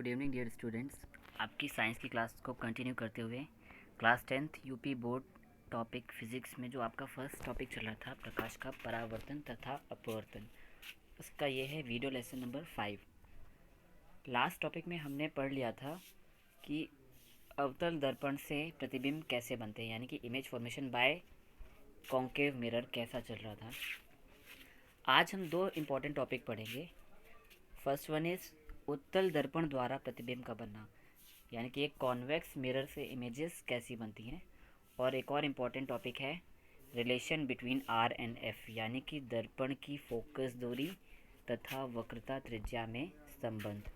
Good evening dear students. आपकी science की class को कंटिन्यू करते हुए class 10th UP board topic physics में जो आपका फर्स्ट टॉपिक चल रहा था प्रकाश का परावर्तन तथा अपवर्तन, उसका ये है video lesson number 5। Last topic में हमने पढ़ लिया था कि अवतल दर्पण से प्रतिबिंब कैसे बनते हैं, यानी कि image formation by concave mirror कैसा चल रहा था। आज हम दो इम्पॉर्टेंट टॉपिक पढ़ेंगे। फर्स्ट वन इज़ उत्तल दर्पण द्वारा प्रतिबिंब का बनना, यानी कि एक कॉन्वेक्स मिरर से इमेजेस कैसी बनती हैं। और एक और इम्पॉर्टेंट टॉपिक है relation between R and F, यानी कि दर्पण की फोकस दूरी तथा वक्रता त्रिज्या में संबंध।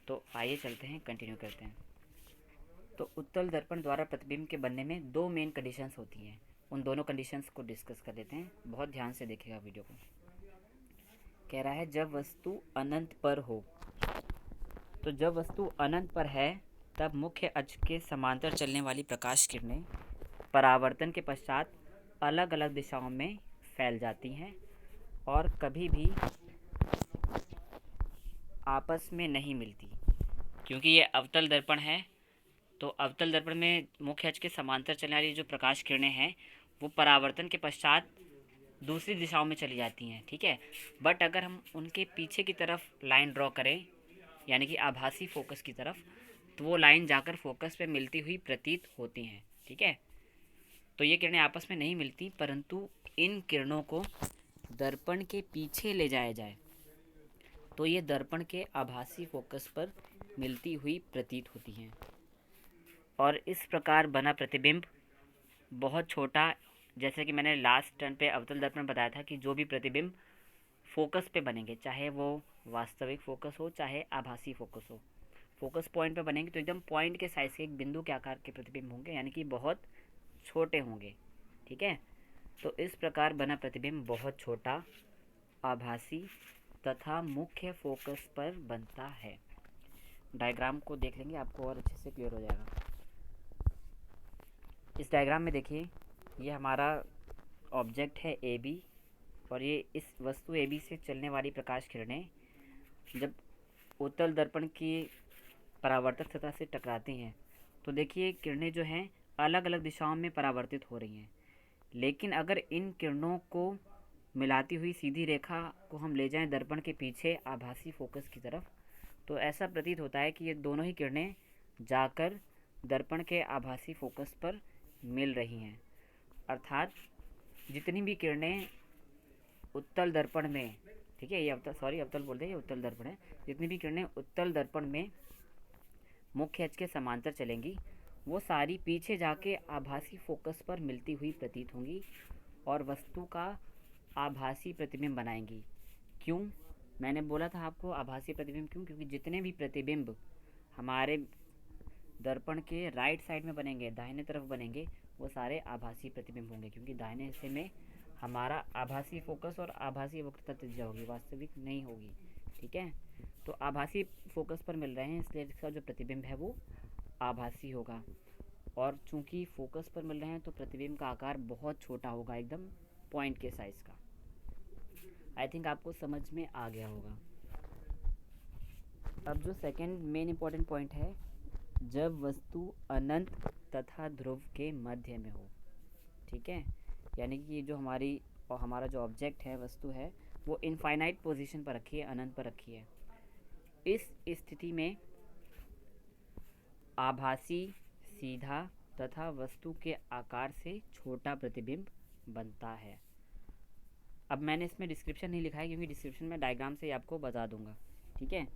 तो आइए चलते हैं, कंटिन्यू करते हैं। तो उत्तल दर्पण द्वारा प्रतिबिंब के बनने में दो मेन कंडीशंस होती हैं, उन दोनों कंडीशंस को डिस्कस कर लेते हैं। बहुत ध्यान से देखिएगा वीडियो को। कह रहा है जब वस्तु अनंत पर हो, तो जब वस्तु अनंत पर है तब मुख्य अक्ष के समांतर चलने वाली प्रकाश किरणें परावर्तन के पश्चात अलग अलग दिशाओं में फैल जाती हैं और कभी भी आपस में नहीं मिलती। क्योंकि ये अवतल दर्पण है, तो अवतल दर्पण में मुख्य अक्ष के समांतर चलने वाली जो प्रकाश किरणें हैं वो परावर्तन के पश्चात दूसरी दिशाओं में चली जाती हैं, ठीक है। बट अगर हम उनके पीछे की तरफ लाइन ड्रॉ करें, यानी कि आभासी फोकस की तरफ, तो वो लाइन जाकर फोकस पे मिलती हुई प्रतीत होती हैं, ठीक है। तो ये किरणें आपस में नहीं मिलती, परंतु इन किरणों को दर्पण के पीछे ले जाया जाए तो ये दर्पण के आभासी फोकस पर मिलती हुई प्रतीत होती हैं। और इस प्रकार बना प्रतिबिंब बहुत छोटा, जैसे कि मैंने लास्ट टर्न पे अवतल दर्पण बताया था कि जो भी प्रतिबिंब फोकस पे बनेंगे, चाहे वो वास्तविक फोकस हो चाहे आभासी फोकस हो, फोकस पॉइंट पे बनेंगे तो एकदम पॉइंट के साइज के, एक बिंदु के आकार के प्रतिबिंब होंगे, यानी कि बहुत छोटे होंगे, ठीक है। तो इस प्रकार बना प्रतिबिंब बहुत छोटा, आभासी तथा मुख्य फोकस पर बनता है। डायग्राम को देख लेंगे, आपको और अच्छे से क्लियर हो जाएगा। इस डायग्राम में देखिए, ये हमारा ऑब्जेक्ट है ए बी, और ये इस वस्तु ए बी से चलने वाली प्रकाश किरणें जब उत्तल दर्पण की परावर्तक सतह से टकराती हैं तो देखिए किरणें जो हैं अलग अलग दिशाओं में परावर्तित हो रही हैं। लेकिन अगर इन किरणों को मिलाती हुई सीधी रेखा को हम ले जाएं दर्पण के पीछे आभासी फोकस की तरफ, तो ऐसा प्रतीत होता है कि ये दोनों ही किरणें जाकर दर्पण के आभासी फोकस पर मिल रही हैं। अर्थात जितनी भी किरणें उत्तल दर्पण में, ठीक है, ये अवतल बोलते हैं, ये उत्तल दर्पण है, जितनी भी किरणें उत्तल दर्पण में मुख्य अक्ष के समांतर चलेंगी वो सारी पीछे जाके आभासी फोकस पर मिलती हुई प्रतीत होंगी और वस्तु का आभासी प्रतिबिंब बनाएंगी। क्यों मैंने बोला था आपको आभासी प्रतिबिंब क्यों? क्योंकि जितने भी प्रतिबिंब हमारे दर्पण के राइट साइड में बनेंगे, दाहिने तरफ बनेंगे, वो सारे आभासी प्रतिबिंब होंगे, क्योंकि दाहिने हिस्से में हमारा आभासी फोकस और आभासी वक्रता त्रिज्या होगी, वास्तविक नहीं होगी, ठीक है। तो आभासी फोकस पर मिल रहे हैं, इसलिए इसका जो प्रतिबिंब है वो आभासी होगा। और चूंकि फोकस पर मिल रहे हैं तो प्रतिबिंब का आकार बहुत छोटा होगा, एकदम पॉइंट के साइज का। आई थिंक आपको समझ में आ गया होगा। अब जो सेकंड मेन इंपॉर्टेंट पॉइंट है, जब वस्तु अनंत तथा ध्रुव के मध्य में हो, ठीक है, यानी कि जो हमारा जो ऑब्जेक्ट है, वस्तु है, वो इनफाइनाइट पोजीशन पर रखी है, अनंत पर रखी है। इस स्थिति में आभासी, सीधा तथा वस्तु के आकार से छोटा प्रतिबिंब बनता है। अब मैंने इसमें डिस्क्रिप्शन नहीं लिखा है क्योंकि डिस्क्रिप्शन में डायग्राम से ही आपको बता दूंगा, ठीक है।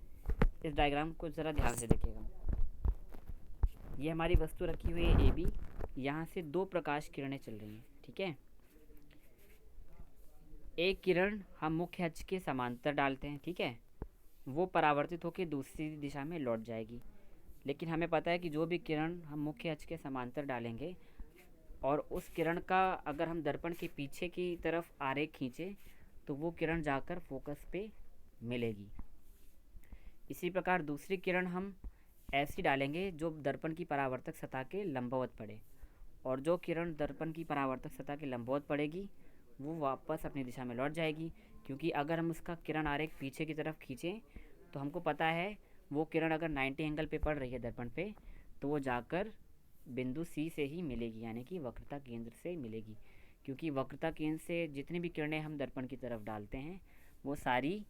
इस डायग्राम को ज़रा ध्यान से देखिएगा। ये हमारी वस्तु रखी हुई है ए बी, यहाँ से दो प्रकाश किरणें चल रही हैं, ठीक है। एक किरण हम मुख्य अक्ष के समांतर डालते हैं, ठीक है, वो परावर्तित होकर दूसरी दिशा में लौट जाएगी। लेकिन हमें पता है कि जो भी किरण हम मुख्य अक्ष के समांतर डालेंगे और उस किरण का अगर हम दर्पण के पीछे की तरफ आरेख खींचे तो वो किरण जाकर फोकस पे मिलेगी। इसी प्रकार दूसरी किरण हम ऐसी डालेंगे जो दर्पण की परावर्तक सतह के लंबवत पड़े, और जो किरण दर्पण की परावर्तक सतह के लंबवत पड़ेगी वो वापस अपनी दिशा में लौट जाएगी। क्योंकि अगर हम उसका किरण आरेख पीछे की तरफ खींचें तो हमको पता है वो किरण अगर 90 एंगल पे पड़ रही है दर्पण पे, तो वो जाकर बिंदु सी से ही मिलेगी, यानी कि वक्रता केंद्र से मिलेगी। क्योंकि वक्रता केंद्र से जितनी भी किरणें हम दर्पण की तरफ डालते हैं वो सारी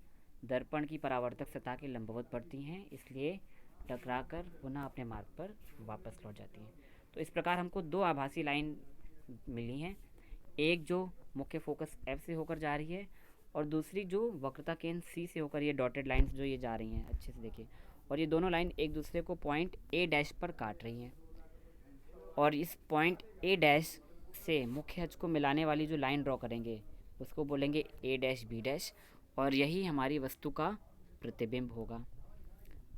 दर्पण की परावर्तक सतह के लंबवत पड़ती हैं, इसलिए टकराकर पुनः अपने मार्ग पर वापस लौट जाती हैं। तो इस प्रकार हमको दो आभासी लाइन मिली हैं, एक जो मुख्य फोकस एफ से होकर जा रही है और दूसरी जो वक्रता केंद्र सी से होकर, ये डॉटेड लाइंस जो ये जा रही हैं अच्छे से देखिए, और ये दोनों लाइन एक दूसरे को पॉइंट ए डैश पर काट रही हैं। और इस पॉइंट ए डैश से मुख्य अक्ष को मिलाने वाली जो लाइन ड्रॉ करेंगे उसको बोलेंगे ए डैश बी डैश, और यही हमारी वस्तु का प्रतिबिंब होगा।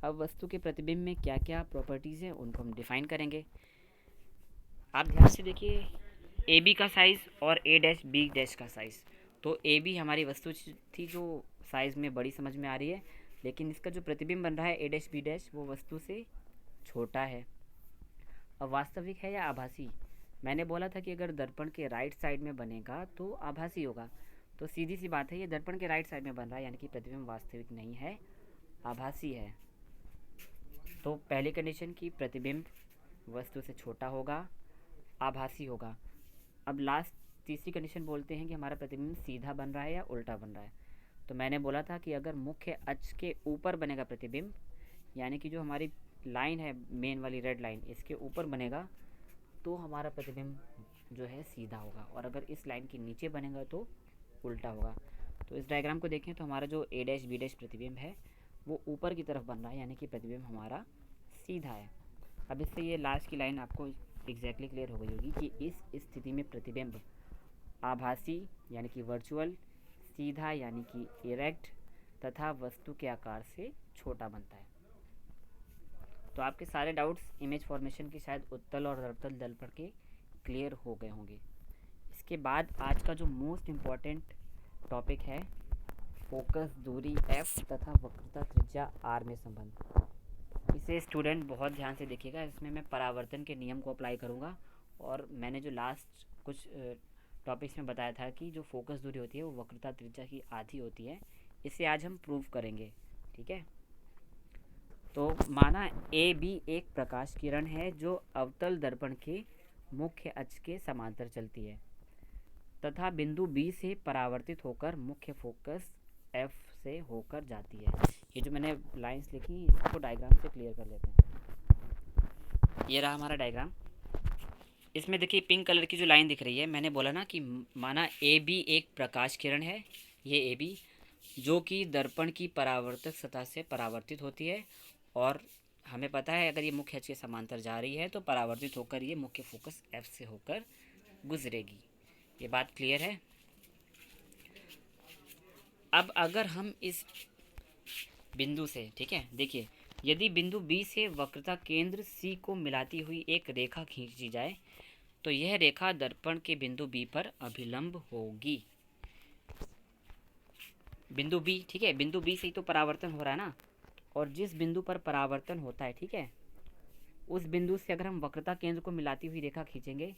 अब वस्तु के प्रतिबिंब में क्या क्या प्रॉपर्टीज़ हैं उनको हम डिफाइन करेंगे। आप ध्यान से देखिए, ए बी का साइज़ और ए डैश बी डैश का साइज़। तो ए बी हमारी वस्तु थी जो साइज़ में बड़ी समझ में आ रही है, लेकिन इसका जो प्रतिबिंब बन रहा है ए डैश बी डैश वो वस्तु से छोटा है। अब वास्तविक है या आभासी? मैंने बोला था कि अगर दर्पण के राइट साइड में बनेगा तो आभासी होगा, तो सीधी सी बात है ये दर्पण के राइट साइड में बन रहा है, यानी कि प्रतिबिंब वास्तविक नहीं है, आभासी है। तो पहली कंडीशन की प्रतिबिंब वस्तु से छोटा होगा, आभासी होगा। अब लास्ट तीसरी कंडीशन बोलते हैं कि हमारा प्रतिबिंब सीधा बन रहा है या उल्टा बन रहा है। तो मैंने बोला था कि अगर मुख्य अक्ष के ऊपर बनेगा प्रतिबिंब, यानी कि जो हमारी लाइन है मेन वाली रेड लाइन इसके ऊपर बनेगा, तो हमारा प्रतिबिंब जो है सीधा होगा, और अगर इस लाइन के नीचे बनेगा तो उल्टा होगा। तो इस डायग्राम को देखें तो हमारा जो ए डैश बी डैश प्रतिबिंब है वो ऊपर की तरफ बन रहा है, यानी कि प्रतिबिंब हमारा सीधा है। अब इससे ये लास्ट की लाइन आपको एग्जैक्टली क्लियर हो गई होगी कि इस स्थिति में प्रतिबिंब आभासी यानी कि वर्चुअल, सीधा यानी कि इरेक्ट तथा वस्तु के आकार से छोटा बनता है। तो आपके सारे डाउट्स इमेज फॉर्मेशन की शायद उत्तल और अवतल दर्पण के क्लियर हो गए होंगे। इसके बाद आज का जो मोस्ट इम्पॉर्टेंट टॉपिक है, फोकस दूरी f तथा वक्रता त्रिज्या r में संबंध। इसे स्टूडेंट बहुत ध्यान से देखिएगा, इसमें मैं परावर्तन के नियम को अप्लाई करूँगा, और मैंने जो लास्ट कुछ टॉपिक्स में बताया था कि जो फोकस दूरी होती है वो वक्रता त्रिज्या की आधी होती है, इसे आज हम प्रूव करेंगे। ठीक है, तो माना ए बी एक प्रकाश किरण है जो अवतल दर्पण के मुख्य अक्ष के समांतर चलती है तथा बिंदु बी से परावर्तित होकर मुख्य फोकस एफ से होकर जाती है। ये जो मैंने लाइंस लिखी इसको डायग्राम से क्लियर कर लेते हैं। ये रहा हमारा डायग्राम। इसमें देखिए पिंक कलर की जो लाइन दिख रही है, मैंने बोला ना कि माना ए बी एक प्रकाश किरण है, ये ए बी, जो कि दर्पण की परावर्तक सतह से परावर्तित होती है, और हमें पता है अगर ये मुख्य अक्ष के समांतर जा रही है तो परावर्तित होकर ये मुख्य फोकस एफ से होकर गुजरेगी। ये बात क्लियर है। अब अगर हम इस बिंदु से, ठीक है, देखिए यदि बिंदु बी से वक्रता केंद्र सी को मिलाती हुई एक रेखा खींची जाए तो यह रेखा दर्पण के बिंदु बी पर अभिलंब होगी। बिंदु बी, ठीक है, बिंदु बी से ही तो परावर्तन हो रहा है ना, और जिस बिंदु पर परावर्तन होता है, ठीक है, उस बिंदु से अगर हम वक्रता केंद्र को मिलाती हुई रेखा खींचेंगे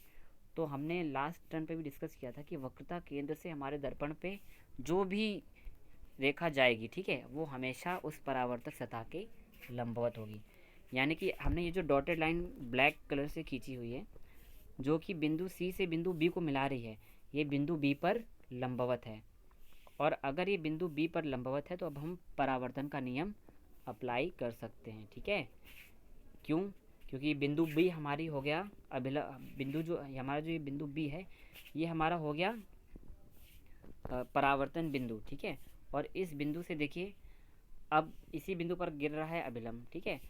तो हमने लास्ट टर्न पे भी डिस्कस किया था कि वक्रता केंद्र से हमारे दर्पण पे जो भी रेखा जाएगी, ठीक है, वो हमेशा उस परावर्तक सतह के लंबवत होगी। यानी कि हमने ये जो डॉटेड लाइन ब्लैक कलर से खींची हुई है जो कि बिंदु सी से बिंदु बी को मिला रही है, ये बिंदु बी पर लंबवत है, और अगर ये बिंदु बी पर लंबवत है तो अब हम परावर्तन का नियम अप्लाई कर सकते हैं। ठीक है, क्यों? क्योंकि बिंदु बी हमारी हो गया बिंदु जो हमारा जो ये बिंदु बी है ये हमारा हो गया परावर्तन बिंदु, ठीक है, और इस बिंदु से देखिए अब इसी बिंदु पर गिर रहा है अभिलंब। ठीक है,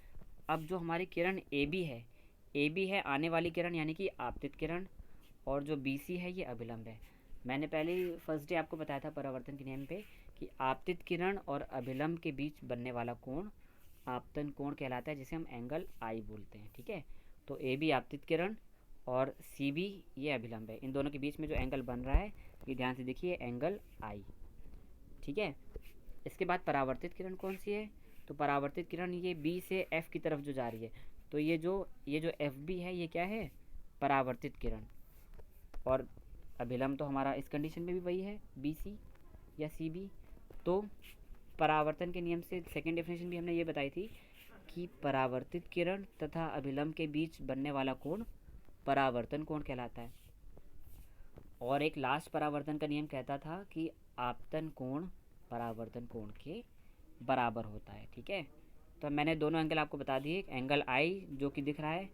अब जो हमारी किरण ए बी है आने वाली किरण यानी कि आपतित किरण, और जो बी सी है ये अभिलंब है। मैंने पहले फर्स्ट डे आपको बताया था परावर्तन के नियम पे कि आपतित किरण और अभिलंब के बीच बनने वाला कोण आपतन कोण कहलाता है, जिसे हम एंगल आई बोलते हैं। ठीक है, तो ए बी आपतित किरण और सी बी ये अभिलंब है, इन दोनों के बीच में जो एंगल बन रहा है ये ध्यान से देखिए एंगल आई। ठीक है, इसके बाद परावर्तित किरण कौन सी है? तो परावर्तित किरण ये बी से एफ की तरफ जो जा रही है, तो ये जो एफ बी है ये क्या है? परावर्तित किरण, और अभिलंब तो हमारा इस कंडीशन में भी वही है बी सी या सी बी। तो परावर्तन के नियम से सेकेंड डेफिनेशन भी हमने ये बताई थी कि परावर्तित किरण तथा अभिलंब के बीच बनने वाला कोण परावर्तन कोण कहलाता है। और एक लास्ट परावर्तन का नियम कहता था कि आपतन कोण परावर्तन कोण के बराबर होता है। ठीक है, तो मैंने दोनों एंगल आपको बता दिए। एंगल आई जो कि दिख रहा है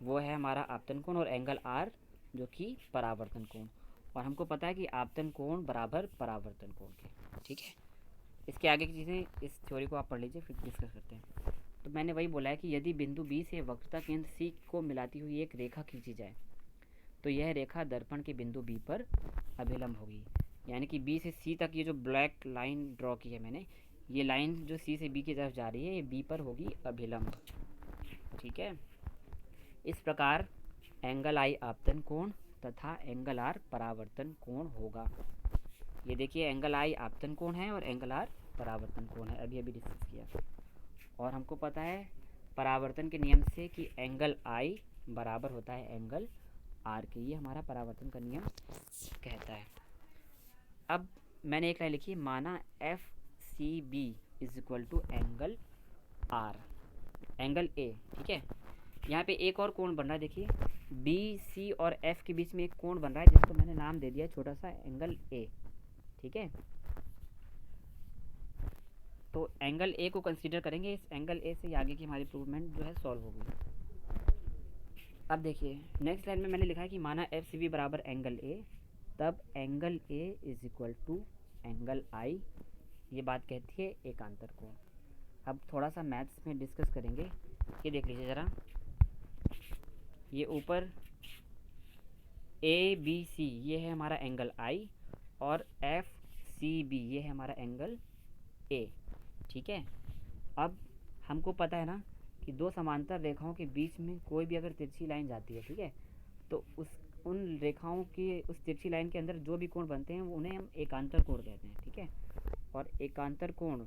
वो है हमारा आपतन कोण, और एंगल आर जो कि परावर्तन कोण। और हमको पता है कि आपतन कोण बराबर परावर्तन कोण के। ठीक है, इसके आगे की चीज़ें इस थ्योरी को आप पढ़ लीजिए, फिर डिस्कस करते हैं। तो मैंने वही बोला है कि यदि बिंदु बी से वक्रता केंद्र सी को मिलाती हुई एक रेखा खींची जाए तो यह रेखा दर्पण के बिंदु बी पर अभिलंब होगी। यानी कि बी से सी तक ये जो ब्लैक लाइन ड्रॉ की है मैंने, ये लाइन जो सी से बी की तरफ जा रही है ये बी पर होगी अभिलंब। ठीक है, इस प्रकार एंगल आई आपतन कोण तथा एंगल आर परावर्तन कोण होगा। ये देखिए, एंगल आई आपतन कोण है और एंगल आर परावर्तन कोण है, अभी अभी डिस्कस किया। और हमको पता है परावर्तन के नियम से कि एंगल आई बराबर होता है एंगल आर के। ये हमारा परावर्तन का नियम कहता है। अब मैंने एक लाइन लिखी, माना F C B is equal to angle R, angle A. ठीक है, यहाँ पे एक और कोण बन रहा है। देखिए, बी सी और एफ के बीच में एक कोण बन रहा है जिसको मैंने नाम दे दिया है छोटा सा एंगल ए। ठीक है, तो एंगल ए को कंसीडर करेंगे। इस एंगल ए से आगे की हमारी प्रूवमेंट जो है सॉल्व होगी। अब देखिए, नेक्स्ट लाइन में मैंने लिखा है कि माना एफ सी बी बराबर एंगल ए, तब angle A is equal to angle I. ये बात कहती है एकांतर कोण। अब थोड़ा सा मैथ्स में डिस्कस करेंगे। ये देख लीजिए ज़रा, ये ऊपर ए बी सी ये है हमारा एंगल आई, और एफ सी बी ये है हमारा एंगल ए। ठीक है, अब हमको पता है ना कि दो समांतर रेखाओं के बीच में कोई भी अगर तिरछी लाइन जाती है, ठीक है, तो उन रेखाओं की उस तिरछी लाइन के अंदर जो भी कोण बनते हैं उन्हें हम एकांतर कोण कहते हैं। ठीक है, और एकांतर कोण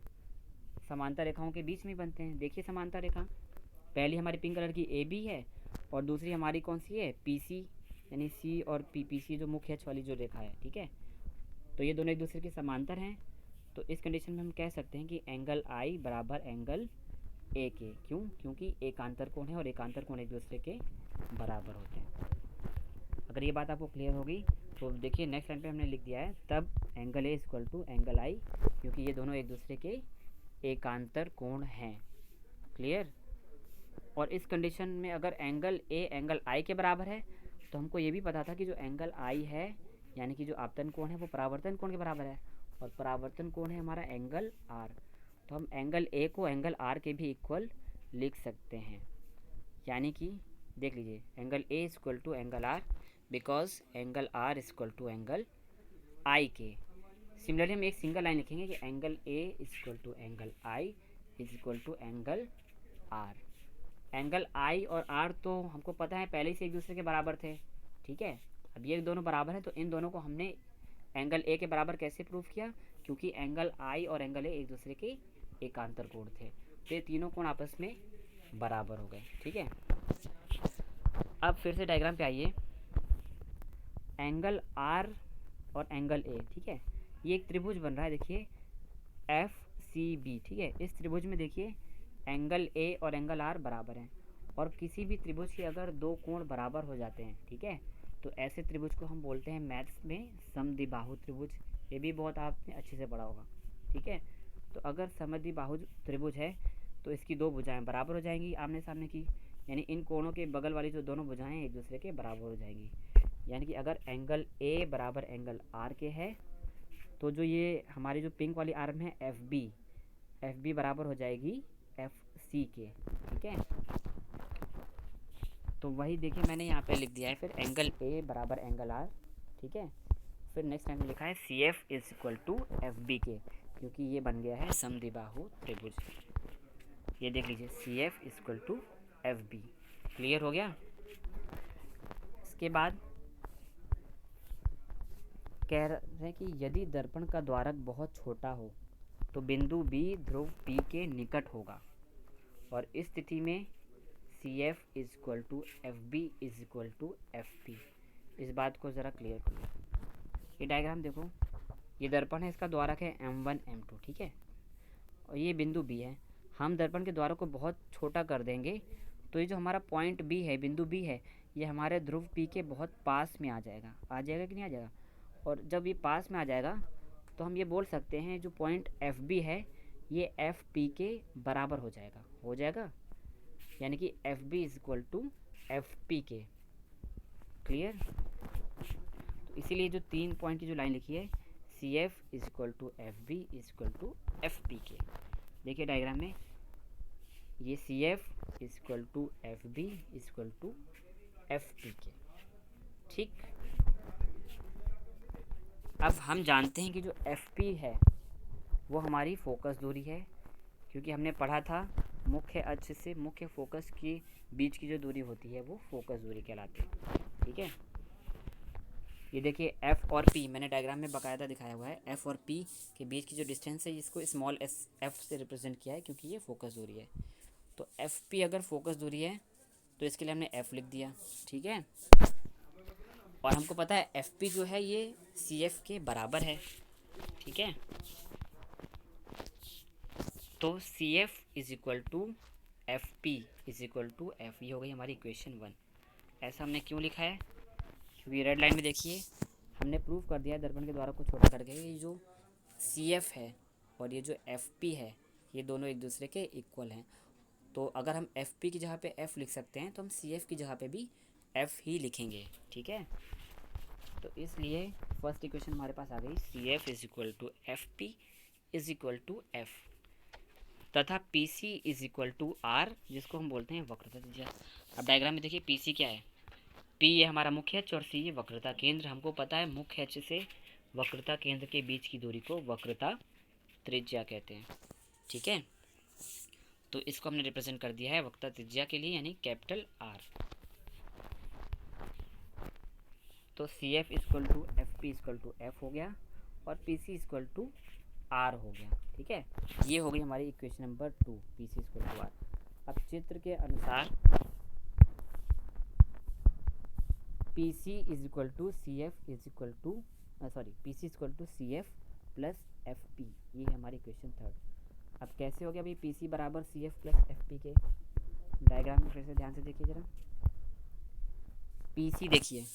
समांतर रेखाओं के बीच में बनते हैं। देखिए, समांतर रेखा पहली हमारी पिंक कलर की ए बी है, और दूसरी हमारी कौन सी है, पी सी, यानी सी और पी सी जो मुख्य अक्ष वाली जो रेखा है। ठीक है, तो ये दोनों एक दूसरे के समांतर हैं। तो इस कंडीशन में हम कह सकते हैं कि एंगल आई बराबर एंगल ए के। क्यों? क्योंकि एकांतर कोण है और एकांतर कोण एक दूसरे के बराबर होते हैं। अगर ये बात आपको क्लियर होगी तो देखिए, नेक्स्ट लाइन पे हमने लिख दिया है, तब angle A equal to angle I, क्योंकि ये दोनों एक दूसरे के एकांतर कोण हैं। क्लियर? और इस कंडीशन में अगर एंगल ए एंगल आई के बराबर है तो हमको ये भी पता था कि जो एंगल आई है यानी कि जो आपतन कोण है वो परावर्तन कोण के बराबर है, और परावर्तन कोण है हमारा एंगल आर। तो हम एंगल ए को एंगल आर के भी इक्वल लिख सकते हैं। यानी कि देख लीजिए, angle A is equal to angle R because angle R is equal to angle I के। सिमिलरली हम एक सिंगल लाइन लिखेंगे कि angle A is equal to angle I is equal to angle R. Angle I और R तो हमको पता है पहले से एक दूसरे के बराबर थे। ठीक है, अब ये दोनों बराबर हैं तो इन दोनों को हमने एंगल ए के बराबर कैसे प्रूव किया, क्योंकि एंगल आई और एंगल ए एक दूसरे के एकांतर कोण थे, तो ये तीनों कोण आपस में बराबर हो गए। ठीक है, अब फिर से डायग्राम पे आइए। एंगल आर और एंगल ए, ठीक है, ये एक त्रिभुज बन रहा है। देखिए, एफ सी बी। ठीक है, इस त्रिभुज में देखिए एंगल ए और एंगल आर बराबर हैं, और किसी भी त्रिभुज के अगर दो कोण बराबर हो जाते हैं, ठीक है, तो ऐसे त्रिभुज को हम बोलते हैं मैथ्स में समद्विबाहु त्रिभुज। ये भी बहुत आपने अच्छे से पढ़ा होगा। ठीक है, तो अगर समद्विबाहु त्रिभुज है तो इसकी दो भुजाएं बराबर हो जाएंगी आमने सामने की, यानी इन कोणों के बगल वाली जो दोनों भुजाएं एक दूसरे के बराबर हो जाएंगी। यानी कि अगर एंगल ए बराबर एंगल आर के है तो जो ये हमारी जो पिंक वाली आर्म है एफ बी बराबर हो जाएगी एफ सी के। ठीक है, तो वही देखिए मैंने यहाँ पे लिख दिया है, फिर एंगल ए बराबर एंगल आर। ठीक है, फिर नेक्स्ट टाइम लिखा है C F is equal to F B के, क्योंकि ये बन गया है समद्विबाहु त्रिभुज। ये देख लीजिए, C F is equal to F B. Clear हो गया? इसके बाद कह रहे हैं कि यदि दर्पण का द्वारक बहुत छोटा हो तो बिंदु बी ध्रुव पी के निकट होगा, और इस स्थिति में C F is equal to F B is equal to F P. इस बात को ज़रा क्लियर करो। ये डायग्राम देखो, ये दर्पण है, इसका द्वारक है M1 M2। ठीक है, और ये बिंदु बी है। हम दर्पण के द्वारों को बहुत छोटा कर देंगे तो ये जो हमारा पॉइंट बी है, बिंदु बी है, ये हमारे ध्रुव पी के बहुत पास में आ जाएगा कि नहीं आ जाएगा। और जब ये पास में आ जाएगा तो हम ये बोल सकते हैं जो पॉइंट एफ बी है ये एफ पी के बराबर हो जाएगा, यानी कि F B is equal to F P के। क्लियर? तो इसीलिए जो 3 पॉइंट की जो लाइन लिखी है C F is equal to F B is equal to F P के। देखिए डायग्राम में ये C F is equal to F B is equal to F P के। ठीक, अब हम जानते हैं कि जो एफ पी है वो हमारी फोकस दूरी है, क्योंकि हमने पढ़ा था मुख्य अक्ष से मुख्य फोकस के बीच की जो दूरी होती है वो फोकस दूरी कहलाती है। ठीक है, ये देखिए एफ और पी मैंने डायग्राम में बाकायदा दिखाया हुआ है। एफ और पी के बीच की जो डिस्टेंस है इसको स्मॉल एस एफ से रिप्रेजेंट किया है क्योंकि ये फोकस दूरी है। तो एफ पी अगर फोकस दूरी है तो इसके लिए हमने एफ लिख दिया। ठीक है, और हमको पता है एफ पी जो है ये सी एफ के बराबर है। ठीक है, तो C F is equal to F P is equal to F, ये हो गई हमारी इक्वेशन 1। ऐसा हमने क्यों लिखा है? क्योंकि रेड लाइन में देखिए हमने प्रूव कर दिया है दर्पण के द्वारा को छोटा करके ये जो सी एफ है और ये जो एफ पी है ये दोनों एक दूसरे के इक्वल हैं। तो अगर हम एफ पी की जगह पे एफ लिख सकते हैं तो हम सी एफ की जगह पे भी एफ ही लिखेंगे। ठीक है, तो इसलिए फर्स्ट इक्वेशन हमारे पास आ गई C F is equal to F P is equal to F तथा P C is equal to R, जिसको हम बोलते हैं वक्रता त्रिज्या। अब डायग्राम में देखिए पी सी क्या है, पी ये हमारा मुख्य अक्ष और सी ये वक्रता केंद्र। हमको पता है मुख्य अक्ष से वक्रता केंद्र के बीच की दूरी को वक्रता त्रिज्या कहते हैं। ठीक है, तो इसको हमने रिप्रेजेंट कर दिया है वक्रता त्रिज्या के लिए यानी कैपिटल आर। तो C F equal to F P equal to F हो गया और P C equal to R हो गया। ठीक है, ये हो गई हमारी equation number 2, P C equal to R. अब चित्र के अनुसार P C is equal to C F is equal to P C equal to C F plus F P, ये है हमारी इक्वेशन 3। अब कैसे हो गया भाई पी सी बराबर C F plus F P के? डायग्राम में फिर से ध्यान से देखिए ज़रा। पी सी देखिए,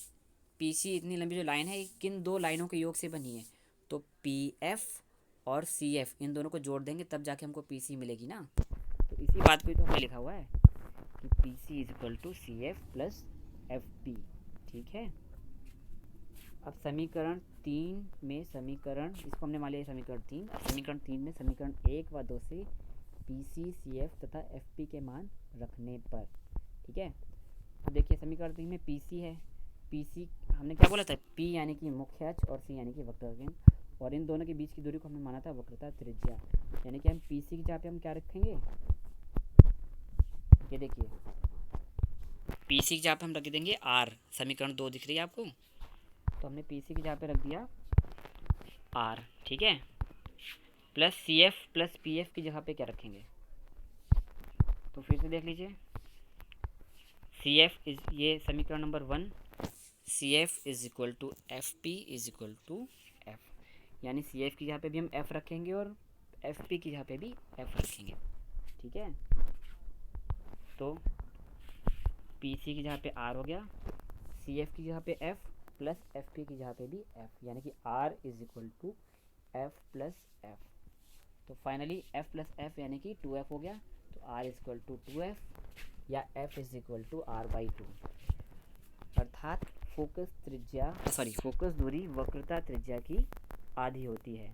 पी सी इतनी लंबी जो लाइन है किन दो लाइनों के योग से बनी है? तो पी एफ और सी एफ इन दोनों को जोड़ देंगे तब जाके हमको पी सी मिलेगी ना। तो इसी बात को तो हमने लिखा हुआ है कि P C is equal to C F plus F P. ठीक है, अब समीकरण 3 में समीकरण इसको हमने मान लिया समीकरण 3। अब समीकरण 3 में समीकरण 1 व 2 से पी सी सी एफ तथा एफ पी के मान रखने पर। ठीक है, तो देखिए समीकरण 3 में पी सी है, पी सी हमने क्या बोला था, पी यानी कि मुख्य अक्ष और सी यानी कि वक्रता केंद्र, और इन दोनों के बीच की दूरी को हमने माना था वक्रता त्रिज्या। यानी कि हम पी सी की जगह पे हम क्या रखेंगे, ये देखिए पी सी की जगह पे हम रख देंगे आर। समीकरण 2 दिख रही है आपको, तो हमने पी सी की जगह पे रख दिया आर। ठीक है, plus C F plus P F की जगह पे क्या रखेंगे, तो फिर से देख लीजिए सी एफ इज ये समीकरण नंबर 1, C F is equal to F P is equal to F, यानी सी एफ की जगह पे भी हम एफ रखेंगे और एफ पी की जगह पे भी एफ रखेंगे। ठीक है, तो पी सी की जगह पे आर हो गया, सी एफ की जगह पे एफ प्लस एफ पी की जगह पे भी एफ, यानी कि R is equal to F plus F. तो फाइनली एफ प्लस एफ यानी कि 2f हो गया, तो are is equal to 2f या F is equal to R by 2। अर्थात फोकस दूरी वक्रता त्रिज्या की आधी होती है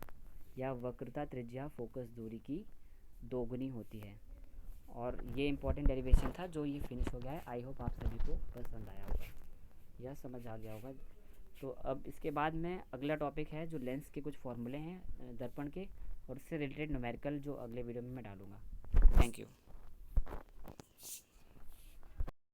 या वक्रता त्रिज्या फोकस दूरी की दोगुनी होती है। और ये इंपॉर्टेंट डेरिवेशन था जो ये फिनिश हो गया है। आई होप आप सभी को पसंद आया होगा या समझ आ गया होगा। तो अब इसके बाद में अगला टॉपिक है जो लेंस के कुछ फॉर्मूले हैं दर्पण के, और उससे रिलेटेड न्यूमेरिकल जो अगले वीडियो में मैं डालूँगा। Thank you.